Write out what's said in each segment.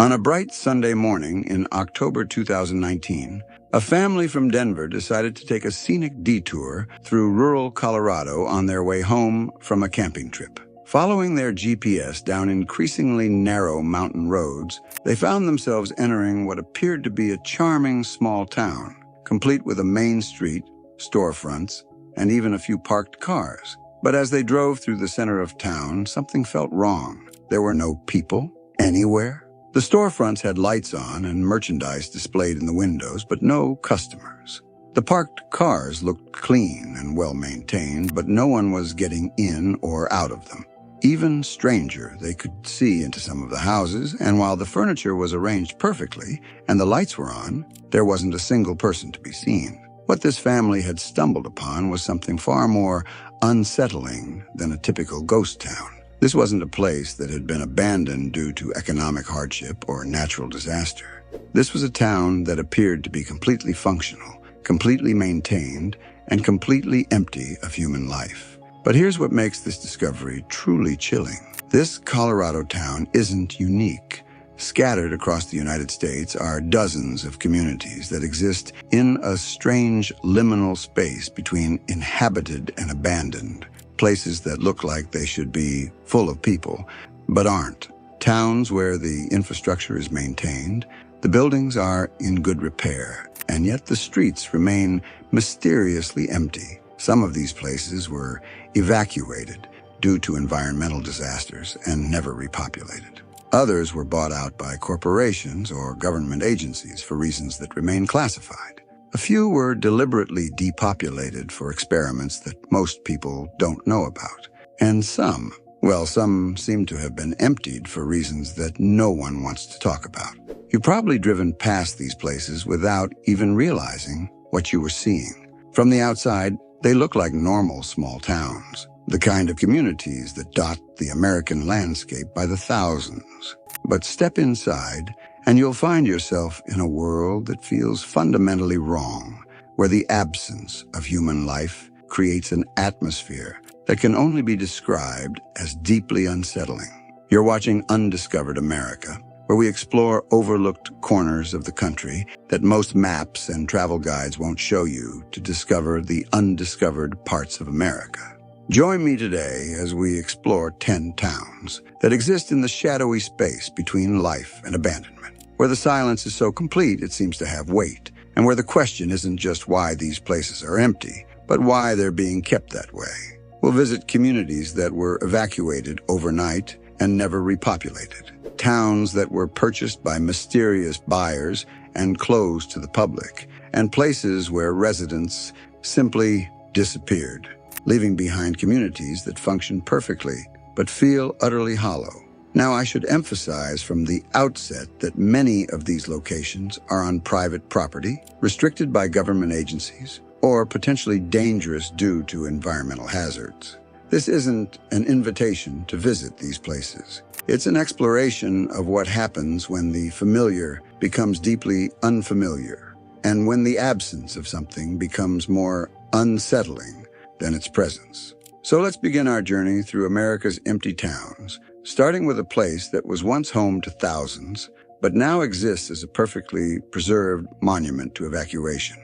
On a bright Sunday morning in October 2019, a family from Denver decided to take a scenic detour through rural Colorado on their way home from a camping trip. Following their GPS down increasingly narrow mountain roads, they found themselves entering what appeared to be a charming small town, complete with a main street, storefronts, and even a few parked cars. But as they drove through the center of town, something felt wrong. There were no people anywhere. The storefronts had lights on and merchandise displayed in the windows, but no customers. The parked cars looked clean and well-maintained, but no one was getting in or out of them. Even stranger, they could see into some of the houses, and while the furniture was arranged perfectly and the lights were on, there wasn't a single person to be seen. What this family had stumbled upon was something far more unsettling than a typical ghost town. This wasn't a place that had been abandoned due to economic hardship or natural disaster. This was a town that appeared to be completely functional, completely maintained, and completely empty of human life. But here's what makes this discovery truly chilling. This Colorado town isn't unique. Scattered across the United States are dozens of communities that exist in a strange liminal space between inhabited and abandoned. Places that look like they should be full of people, but aren't. Towns where the infrastructure is maintained, the buildings are in good repair, and yet the streets remain mysteriously empty. Some of these places were evacuated due to environmental disasters and never repopulated. Others were bought out by corporations or government agencies for reasons that remain classified. A few were deliberately depopulated for experiments that most people don't know about. And some seem to have been emptied for reasons that no one wants to talk about. You've probably driven past these places without even realizing what you were seeing. From the outside, they look like normal small towns, the kind of communities that dot the American landscape by the thousands. But step inside, and you'll find yourself in a world that feels fundamentally wrong, where the absence of human life creates an atmosphere that can only be described as deeply unsettling. You're watching Undiscovered America, where we explore overlooked corners of the country that most maps and travel guides won't show you to discover the undiscovered parts of America. Join me today as we explore 10 towns that exist in the shadowy space between life and abandonment, where the silence is so complete it seems to have weight, and where the question isn't just why these places are empty, but why they're being kept that way. We'll visit communities that were evacuated overnight and never repopulated, towns that were purchased by mysterious buyers and closed to the public, and places where residents simply disappeared, leaving behind communities that function perfectly but feel utterly hollow. Now, I should emphasize from the outset that many of these locations are on private property, restricted by government agencies, or potentially dangerous due to environmental hazards. This isn't an invitation to visit these places. It's an exploration of what happens when the familiar becomes deeply unfamiliar, and when the absence of something becomes more unsettling than its presence. So let's begin our journey through America's empty towns, starting with a place that was once home to thousands, but now exists as a perfectly preserved monument to evacuation.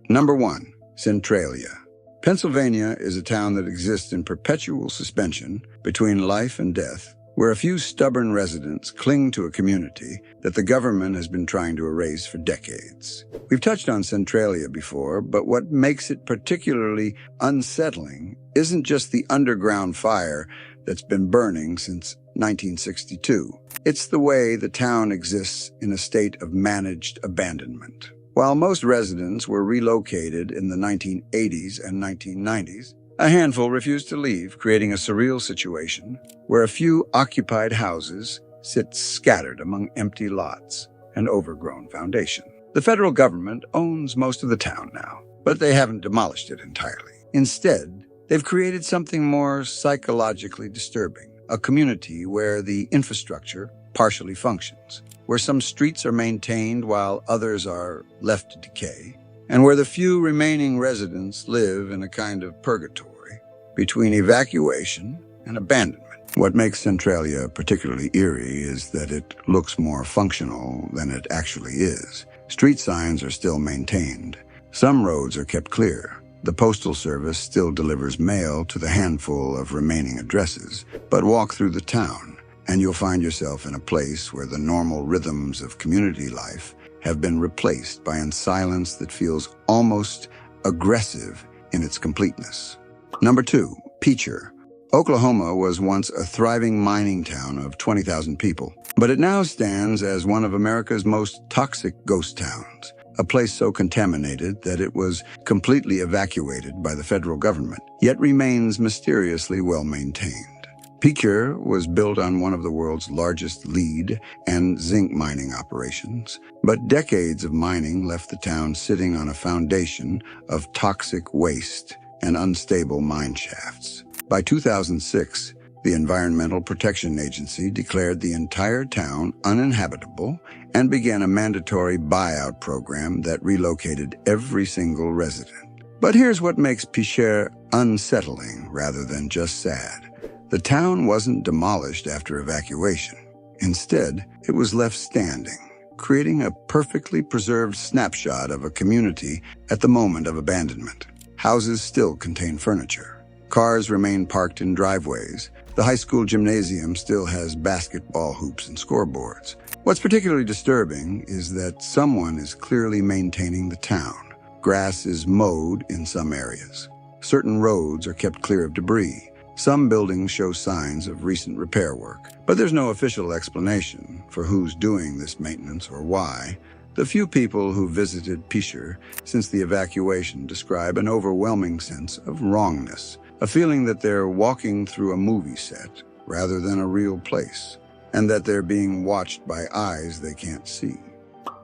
Number 1, Centralia. Pennsylvania is a town that exists in perpetual suspension between life and death, where a few stubborn residents cling to a community that the government has been trying to erase for decades. We've touched on Centralia before, but what makes it particularly unsettling isn't just the underground fire that's been burning since 1962. It's the way the town exists in a state of managed abandonment. While most residents were relocated in the 1980s and 1990s, a handful refused to leave, creating a surreal situation where a few occupied houses sit scattered among empty lots and overgrown foundation. The federal government owns most of the town now, but they haven't demolished it entirely. Instead, they've created something more psychologically disturbing, a community where the infrastructure partially functions, where some streets are maintained while others are left to decay, and where the few remaining residents live in a kind of purgatory between evacuation and abandonment. What makes Centralia particularly eerie is that it looks more functional than it actually is. Street signs are still maintained. Some roads are kept clear. The Postal Service still delivers mail to the handful of remaining addresses. But walk through the town, and you'll find yourself in a place where the normal rhythms of community life have been replaced by a silence that feels almost aggressive in its completeness. Number 2, Picher. Oklahoma was once a thriving mining town of 20,000 people, but it now stands as one of America's most toxic ghost towns, a place so contaminated that it was completely evacuated by the federal government, yet remains mysteriously well-maintained. Picher was built on one of the world's largest lead and zinc mining operations, but decades of mining left the town sitting on a foundation of toxic waste and unstable mine shafts. By 2006, the Environmental Protection Agency declared the entire town uninhabitable and began a mandatory buyout program that relocated every single resident. But here's what makes Picher unsettling rather than just sad. The town wasn't demolished after evacuation. Instead, it was left standing, creating a perfectly preserved snapshot of a community at the moment of abandonment. Houses still contain furniture. Cars remain parked in driveways. The high school gymnasium still has basketball hoops and scoreboards. What's particularly disturbing is that someone is clearly maintaining the town. Grass is mowed in some areas. Certain roads are kept clear of debris. Some buildings show signs of recent repair work, but there's no official explanation for who's doing this maintenance or why. The few people who visited Picher since the evacuation describe an overwhelming sense of wrongness, a feeling that they're walking through a movie set rather than a real place, and that they're being watched by eyes they can't see.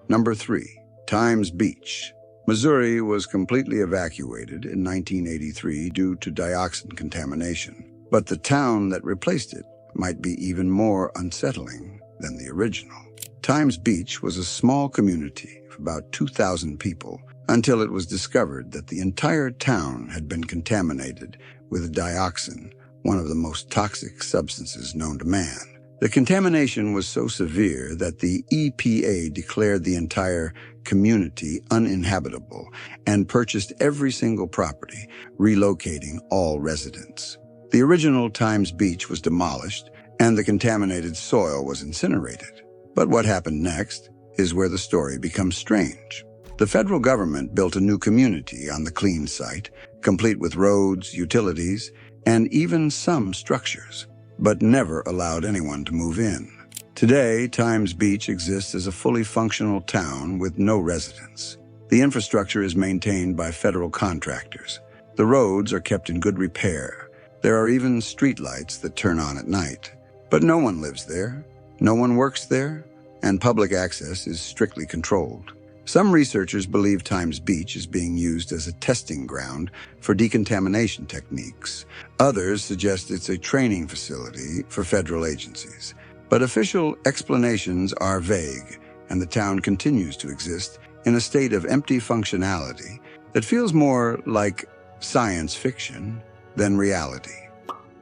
Number 3, Times Beach. Missouri was completely evacuated in 1983 due to dioxin contamination, but the town that replaced it might be even more unsettling than the original. Times Beach was a small community of about 2,000 people until it was discovered that the entire town had been contaminated with dioxin, one of the most toxic substances known to man. The contamination was so severe that the EPA declared the entire community uninhabitable and purchased every single property, relocating all residents. The original Times Beach was demolished and the contaminated soil was incinerated. But what happened next is where the story becomes strange. The federal government built a new community on the clean site, complete with roads, utilities, and even some structures, but never allowed anyone to move in. Today, Times Beach exists as a fully functional town with no residents. The infrastructure is maintained by federal contractors. The roads are kept in good repair. There are even streetlights that turn on at night. But no one lives there, no one works there, and public access is strictly controlled. Some researchers believe Times Beach is being used as a testing ground for decontamination techniques. Others suggest it's a training facility for federal agencies. But official explanations are vague, and the town continues to exist in a state of empty functionality that feels more like science fiction than reality.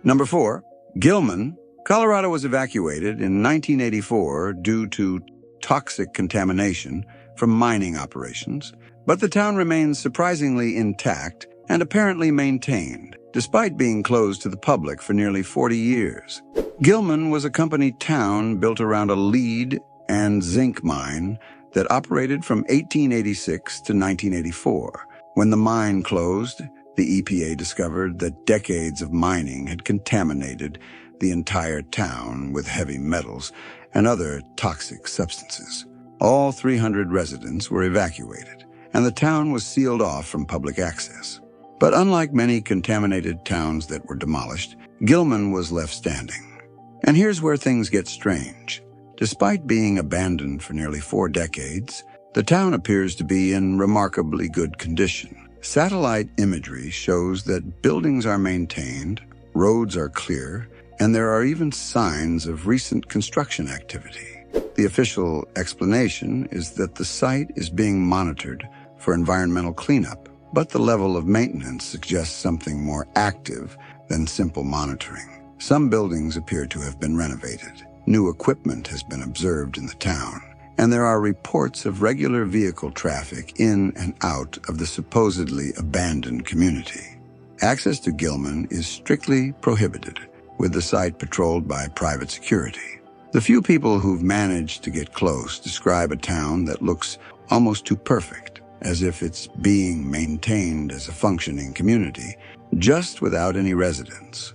Number 4, Gilman. Colorado was evacuated in 1984 due to toxic contamination from mining operations, but the town remains surprisingly intact and apparently maintained, despite being closed to the public for nearly 40 years. Gilman was a company town built around a lead and zinc mine that operated from 1886 to 1984. When the mine closed, the EPA discovered that decades of mining had contaminated the entire town with heavy metals and other toxic substances. All 300 residents were evacuated, and the town was sealed off from public access. But unlike many contaminated towns that were demolished, Gilman was left standing. And here's where things get strange. Despite being abandoned for nearly 4 decades, the town appears to be in remarkably good condition. Satellite imagery shows that buildings are maintained, roads are clear, and there are even signs of recent construction activity. The official explanation is that the site is being monitored for environmental cleanup, but the level of maintenance suggests something more active than simple monitoring. Some buildings appear to have been renovated. New equipment has been observed in the town, and there are reports of regular vehicle traffic in and out of the supposedly abandoned community. Access to Gilman is strictly prohibited, with the site patrolled by private security. The few people who've managed to get close describe a town that looks almost too perfect, as if it's being maintained as a functioning community, just without any residents.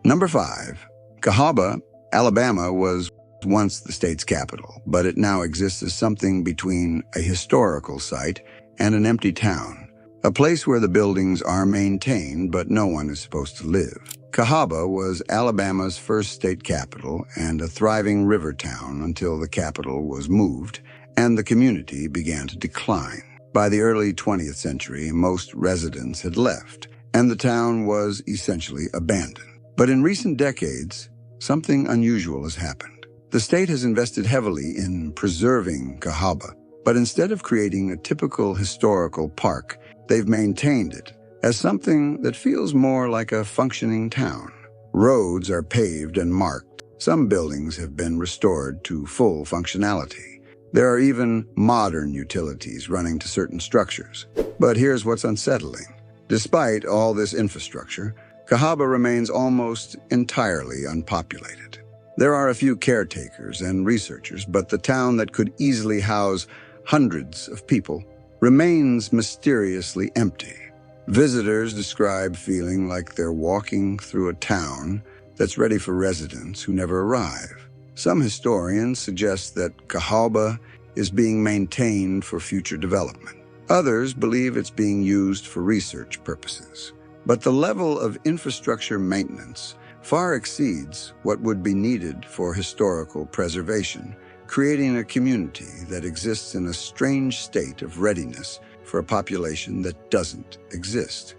Number 5. Cahaba, Alabama was once the state's capital, but it now exists as something between a historical site and an empty town, a place where the buildings are maintained but no one is supposed to live. Cahaba was Alabama's first state capital and a thriving river town until the capital was moved and the community began to decline. By the early 20th century, most residents had left, and the town was essentially abandoned. But in recent decades, something unusual has happened. The state has invested heavily in preserving Cahaba, but instead of creating a typical historical park, they've maintained it as something that feels more like a functioning town. Roads are paved and marked. Some buildings have been restored to full functionality. There are even modern utilities running to certain structures. But here's what's unsettling. Despite all this infrastructure, Cahaba remains almost entirely unpopulated. There are a few caretakers and researchers, but the town that could easily house hundreds of people remains mysteriously empty. Visitors describe feeling like they're walking through a town that's ready for residents who never arrive. Some historians suggest that Cahaba is being maintained for future development. Others believe it's being used for research purposes. But the level of infrastructure maintenance far exceeds what would be needed for historical preservation, creating a community that exists in a strange state of readiness for a population that doesn't exist.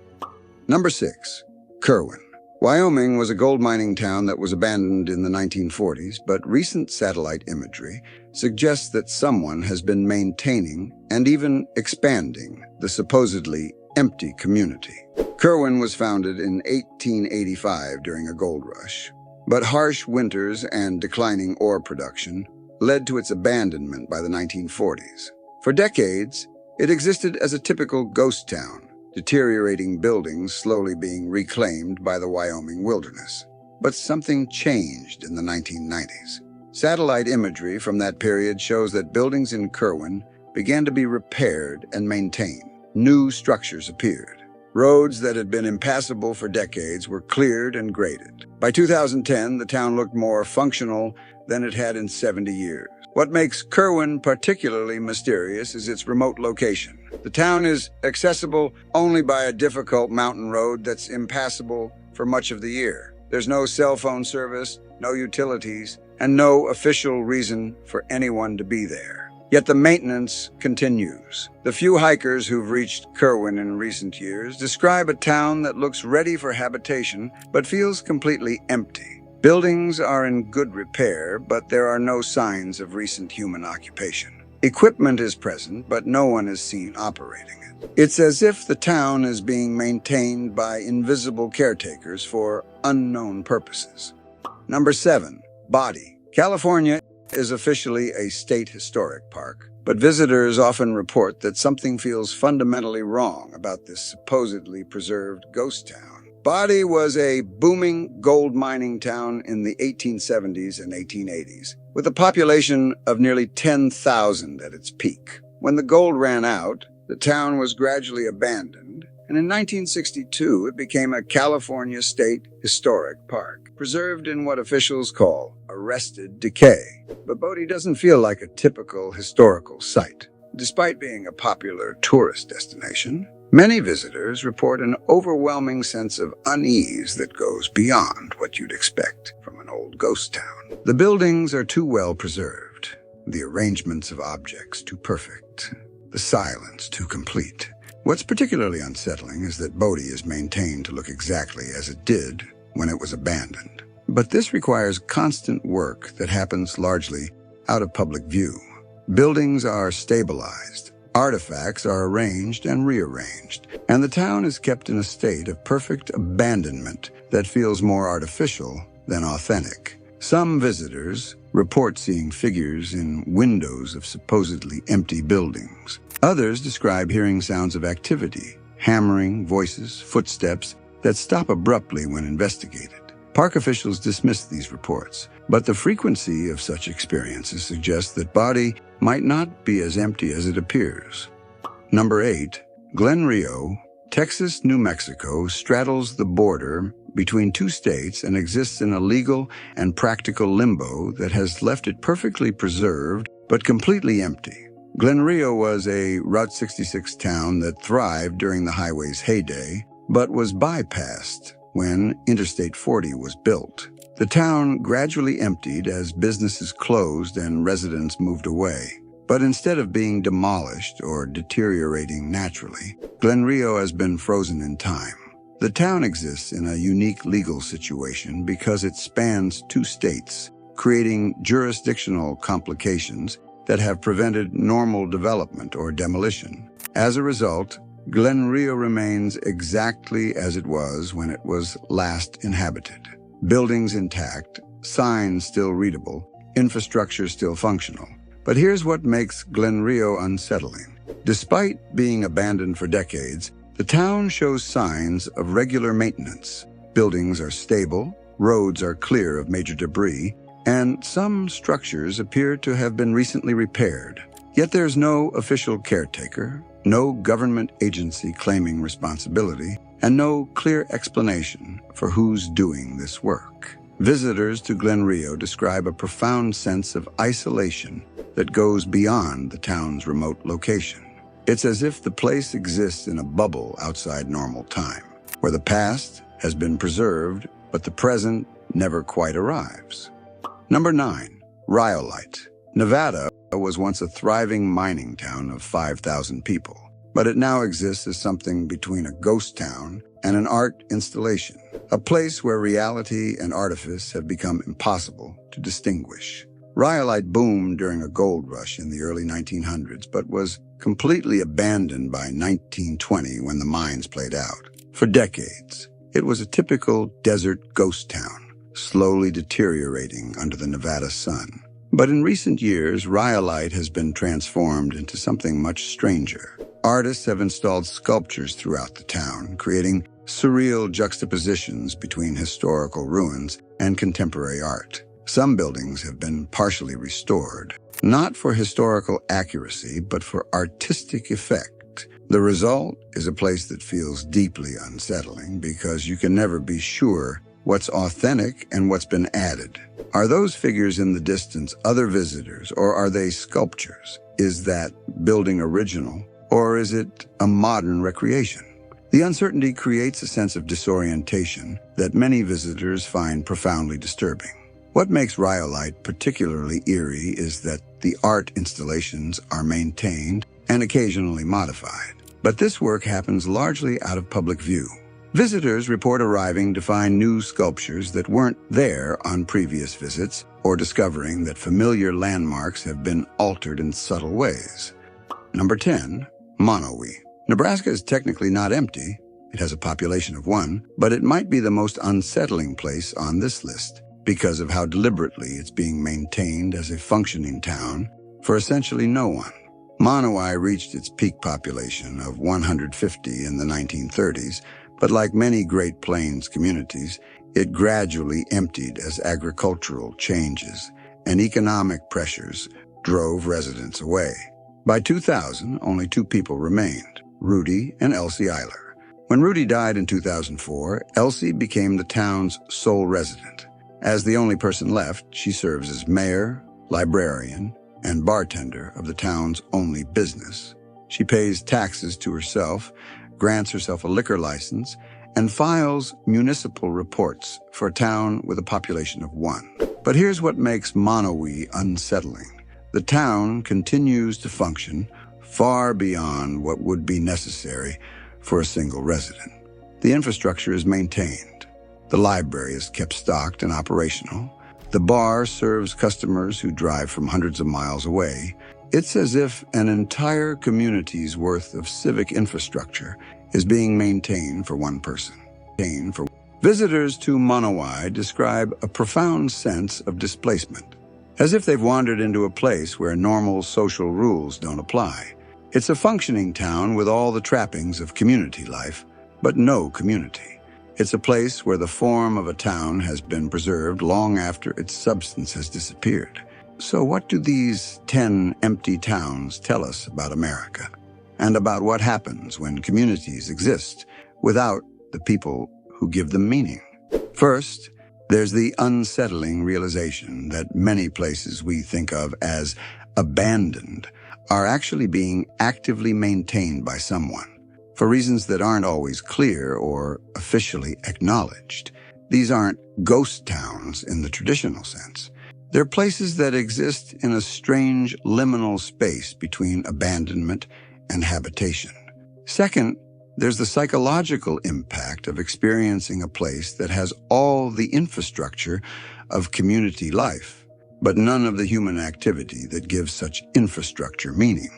Number 6. Kerwin. Wyoming was a gold mining town that was abandoned in the 1940s, but recent satellite imagery suggests that someone has been maintaining and even expanding the supposedly empty community. Kerwin was founded in 1885 during a gold rush, but harsh winters and declining ore production led to its abandonment by the 1940s. For decades, it existed as a typical ghost town, deteriorating buildings slowly being reclaimed by the Wyoming wilderness. But something changed in the 1990s. Satellite imagery from that period shows that buildings in Kerwin began to be repaired and maintained. New structures appeared. Roads that had been impassable for decades were cleared and graded. By 2010, the town looked more functional than it had in 70 years. What makes Kerwin particularly mysterious is its remote location. The town is accessible only by a difficult mountain road that's impassable for much of the year. There's no cell phone service, no utilities, and no official reason for anyone to be there. Yet the maintenance continues. The few hikers who've reached Kerwin in recent years describe a town that looks ready for habitation but feels completely empty. Buildings are in good repair, but there are no signs of recent human occupation. Equipment is present, but no one is seen operating it. It's as if the town is being maintained by invisible caretakers for unknown purposes. Number 7. Body. California is officially a state historic park, but visitors often report that something feels fundamentally wrong about this supposedly preserved ghost town. Body was a booming gold mining town in the 1870s and 1880s, with a population of nearly 10,000 at its peak. When the gold ran out, the town was gradually abandoned, and in 1962 it became a California State Historic Park, preserved in what officials call arrested decay. But Bodie doesn't feel like a typical historical site. Despite being a popular tourist destination, many visitors report an overwhelming sense of unease that goes beyond what you'd expect from an old ghost town. The buildings are too well preserved, the arrangements of objects too perfect, the silence too complete. What's particularly unsettling is that Bodie is maintained to look exactly as it did when it was abandoned. But this requires constant work that happens largely out of public view. Buildings are stabilized, Artifacts are arranged and rearranged, and the town is kept in a state of perfect abandonment that feels more artificial than authentic. Some visitors report seeing figures in windows of supposedly empty buildings. Others describe hearing sounds of activity, hammering, voices, footsteps that stop abruptly when investigated. Park officials dismiss these reports, but the frequency of such experiences suggests that Body might not be as empty as it appears. Number 8. Glen Rio, Texas, New Mexico straddles the border between two states and exists in a legal and practical limbo that has left it perfectly preserved but completely empty. Glen Rio was a Route 66 town that thrived during the highway's heyday, but was bypassed when Interstate 40 was built. The town gradually emptied as businesses closed and residents moved away. But instead of being demolished or deteriorating naturally, Glen Rio has been frozen in time. The town exists in a unique legal situation because it spans two states, creating jurisdictional complications that have prevented normal development or demolition. As a result, Glen Rio remains exactly as it was when it was last inhabited. Buildings intact, signs still readable, infrastructure still functional. But here's what makes Glen Rio unsettling. Despite being abandoned for decades, the town shows signs of regular maintenance. Buildings are stable, roads are clear of major debris, and some structures appear to have been recently repaired. Yet there's no official caretaker, no government agency claiming responsibility, and no clear explanation for who's doing this work. Visitors to Glen Rio describe a profound sense of isolation that goes beyond the town's remote location. It's as if the place exists in a bubble outside normal time, where the past has been preserved, but the present never quite arrives. Number 9. Rhyolite. Nevada was once a thriving mining town of 5,000 people, but it now exists as something between a ghost town and an art installation, a place where reality and artifice have become impossible to distinguish. Rhyolite boomed during a gold rush in the early 1900s, but was completely abandoned by 1920 when the mines played out. For decades, it was a typical desert ghost town, slowly deteriorating under the Nevada sun. But in recent years, Rhyolite has been transformed into something much stranger. Artists have installed sculptures throughout the town, creating surreal juxtapositions between historical ruins and contemporary art. Some buildings have been partially restored, not for historical accuracy, but for artistic effect. The result is a place that feels deeply unsettling because you can never be sure what's authentic and what's been added. Are those figures in the distance other visitors, or are they sculptures? Is that building original, or is it a modern recreation? The uncertainty creates a sense of disorientation that many visitors find profoundly disturbing. What makes Rhyolite particularly eerie is that the art installations are maintained and occasionally modified. But this work happens largely out of public view. Visitors report arriving to find new sculptures that weren't there on previous visits, or discovering that familiar landmarks have been altered in subtle ways. Number 10. Monowi. Nebraska is technically not empty. It has a population of 1, but it might be the most unsettling place on this list because of how deliberately it's being maintained as a functioning town for essentially no one. Monowi reached its peak population of 150 in the 1930s, but like many Great Plains communities, it gradually emptied as agricultural changes and economic pressures drove residents away. By 2000, only 2 people remained, Rudy and Elsie Eiler. When Rudy died in 2004, Elsie became the town's sole resident. As the only person left, she serves as mayor, librarian, and bartender of the town's only business. She pays taxes to herself, grants herself a liquor license, and files municipal reports for a town with a population of 1. But here's what makes Monowi unsettling. The town continues to function far beyond what would be necessary for a single resident. The infrastructure is maintained. The library is kept stocked and operational. The bar serves customers who drive from hundreds of miles away, It's as if an entire community's worth of civic infrastructure is being maintained for one person. Visitors to Monowi describe a profound sense of displacement, as if they've wandered into a place where normal social rules don't apply. It's a functioning town with all the trappings of community life, but no community. It's a place where the form of a town has been preserved long after its substance has disappeared. So what do these 10 empty towns tell us about America, and about what happens when communities exist without the people who give them meaning? First, there's the unsettling realization that many places we think of as abandoned are actually being actively maintained by someone, for reasons that aren't always clear or officially acknowledged. These aren't ghost towns in the traditional sense. They're places that exist in a strange liminal space between abandonment and habitation. Second, there's the psychological impact of experiencing a place that has all the infrastructure of community life, but none of the human activity that gives such infrastructure meaning.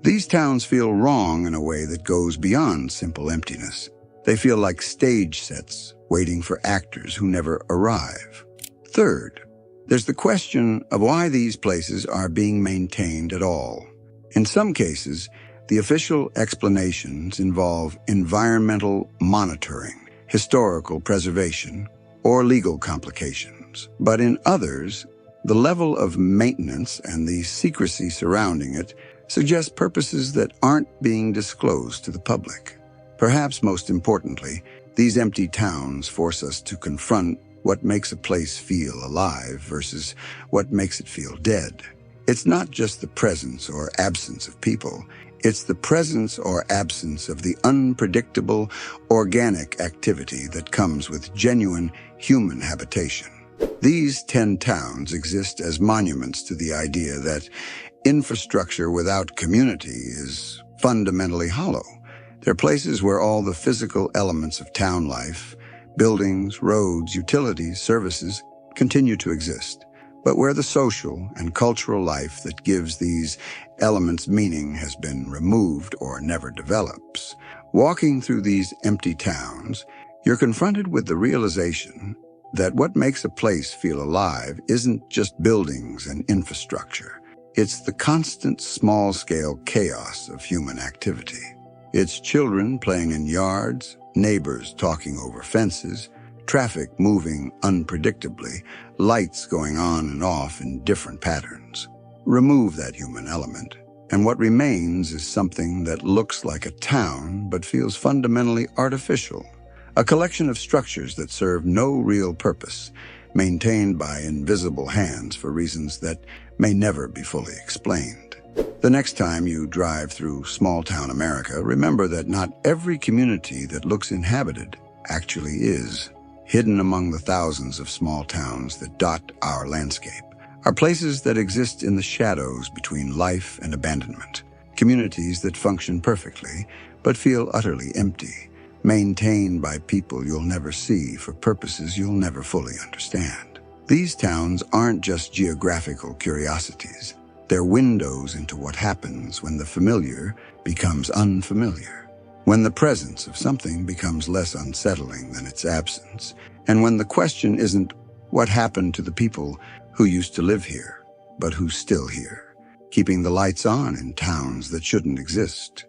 These towns feel wrong in a way that goes beyond simple emptiness. They feel like stage sets waiting for actors who never arrive. Third, there's the question of why these places are being maintained at all. In some cases, the official explanations involve environmental monitoring, historical preservation, or legal complications. But in others, the level of maintenance and the secrecy surrounding it suggest purposes that aren't being disclosed to the public. Perhaps most importantly, these empty towns force us to confront what makes a place feel alive versus what makes it feel dead. It's not just the presence or absence of people. It's the presence or absence of the unpredictable, organic activity that comes with genuine human habitation. These 10 towns exist as monuments to the idea that infrastructure without community is fundamentally hollow. They're places where all the physical elements of town life, buildings, roads, utilities, services, continue to exist, but where the social and cultural life that gives these elements meaning has been removed or never develops. Walking through these empty towns, you're confronted with the realization that what makes a place feel alive isn't just buildings and infrastructure. It's the constant small-scale chaos of human activity. It's children playing in yards, neighbors talking over fences, traffic moving unpredictably, lights going on and off in different patterns. Remove that human element, and what remains is something that looks like a town but feels fundamentally artificial. A collection of structures that serve no real purpose, maintained by invisible hands for reasons that may never be fully explained. The next time you drive through small-town America, remember that not every community that looks inhabited actually is. Hidden among the thousands of small towns that dot our landscape are places that exist in the shadows between life and abandonment, communities that function perfectly but feel utterly empty, maintained by people you'll never see for purposes you'll never fully understand. These towns aren't just geographical curiosities. They're windows into what happens when the familiar becomes unfamiliar, when the presence of something becomes less unsettling than its absence, and when the question isn't what happened to the people who used to live here, but who's still here, keeping the lights on in towns that shouldn't exist.